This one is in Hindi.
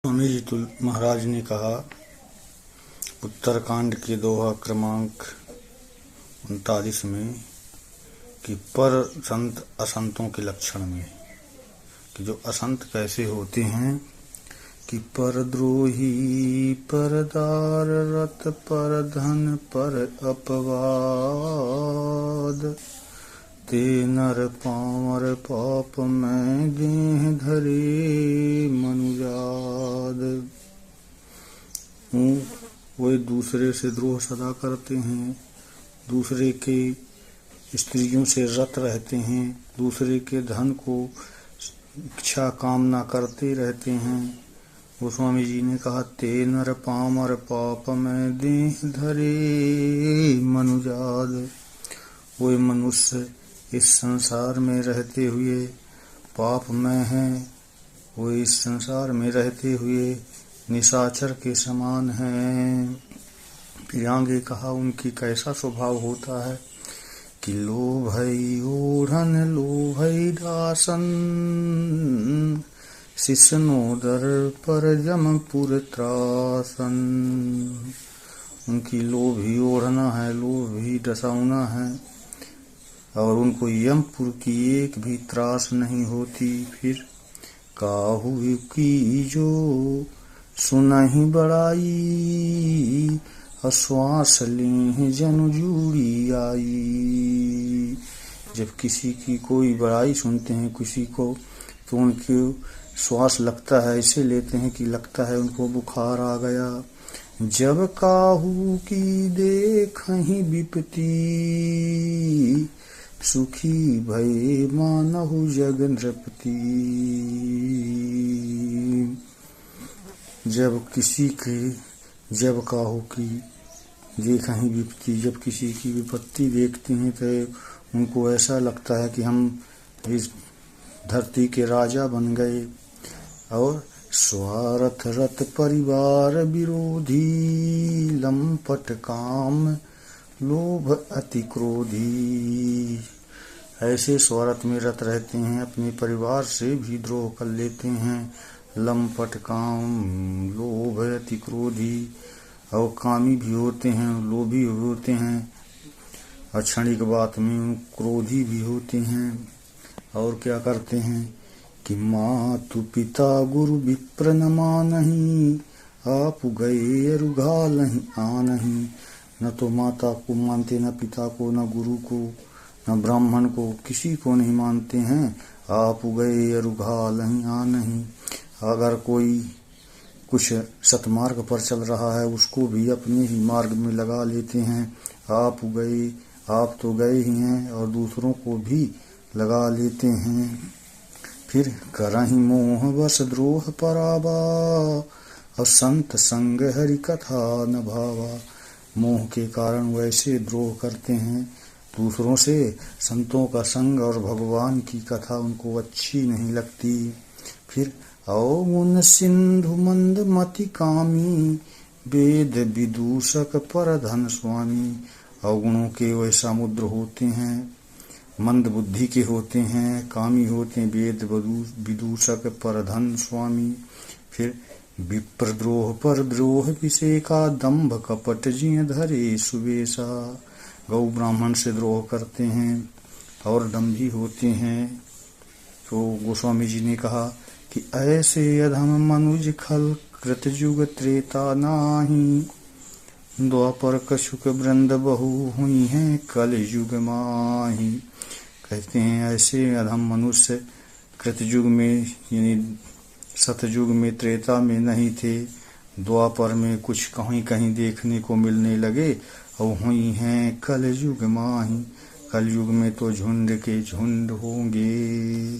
स्वामी जी महाराज ने कहा उत्तरकांड के दोहा क्रमांक 39 में कि पर संत असंतों के लक्षण में कि जो असंत कैसे होते हैं कि परद्रोही, परदार, रत, पर धन, पर अपवाद, ते नर पामर पाप में गेह धरे मनुजाद। वे दूसरे से द्रोह सदा करते हैं, दूसरे के स्त्रियों से रत रहते हैं, दूसरे के धन को इच्छा कामना करते रहते हैं। गोस्वामी जी ने कहा ते नर पामर पाप में देह धरे मनुजाद। वे मनुष्य इस संसार में रहते हुए पाप में हैं, वो इस संसार में रहते हुए निशाचर के समान हैं। फिर आगे कहा उनकी कैसा स्वभाव होता है कि लोभई ओढ़न लोभई दासन, शिशनोदर पर जमपुर त्रासन। उनकी लोभी ओढ़ना है, लोभी डसावना है और उनको यमपुर की एक भी त्रास नहीं होती। फिर काहू की जो सुनहि बड़ाई, अश्वास लें जन जूड़ी आई। जब किसी की कोई बड़ाई सुनते हैं किसी को तो उनके श्वास लगता है, ऐसे लेते हैं कि लगता है उनको बुखार आ गया। जब काहू की देखहि विपत्ति, सुखी भय मानहु जग नृपति। जब काहू की देखहि विपत्ति, जब किसी की विपत्ति देखते हैं तो उनको ऐसा लगता है कि हम इस धरती के राजा बन गए। और स्वार्थ रत परिवार विरोधी, लंपट काम लोभ अति क्रोधी। ऐसे स्वार्थ में रत रहते हैं, अपने परिवार से भी द्रोह कर लेते हैं। लंपट काम लोभ अति क्रोधी, और कामी भी होते हैं, लोभी भी होते हैं, क्षणिक बात में क्रोधी भी होते हैं। और क्या करते हैं कि मातु पिता गुरु विप्र न मानहि, आप गए रुघालहि आनहि। न तो माता को मानते, न पिता को, न गुरु को, न ब्राह्मण को, किसी को नहीं मानते हैं। आप गए रुघालहि आनहि। अगर कोई कुछ सतमार्ग पर चल रहा है उसको भी अपने ही मार्ग में लगा लेते हैं। आप गए, आप तो गए ही हैं और दूसरों को भी लगा लेते हैं। फिर करहि मोह बस द्रोह परावा, और संत संग हरि कथा न भावा। मोह के कारण वैसे द्रोह करते हैं दूसरों से, संतों का संग और भगवान की कथा उनको अच्छी नहीं लगती। फिर अवगुण सिंधु मंद मति कामी, वेद विदूषक पर धन स्वामी। अवगुणों के वे समुद्र होते हैं, मंद बुद्धि के होते हैं, कामी होते हैं, वेद विदूषक पर धन स्वामी। फिर विप्रद्रोह पर द्रोह विषेका, दंभ कपट जिय धरे सुवेशा। गौ ब्राह्मण से द्रोह करते हैं और दंभी होते हैं। तो गोस्वामी जी ने कहा कि ऐसे अधम मनुज खल कृत युग त्रेता नाही, द्वापर कछुक वृंद बहु हुई हैं कल युग माही। कहते हैं ऐसे अधम मनुष्य कृतयुग में यानी सतयुग में, त्रेता में नहीं थे, द्वापर में कुछ कहीं कहीं देखने को मिलने लगे, और हुई हैं कल युग माही। कल युग में तो झुंड के झुंड होंगे।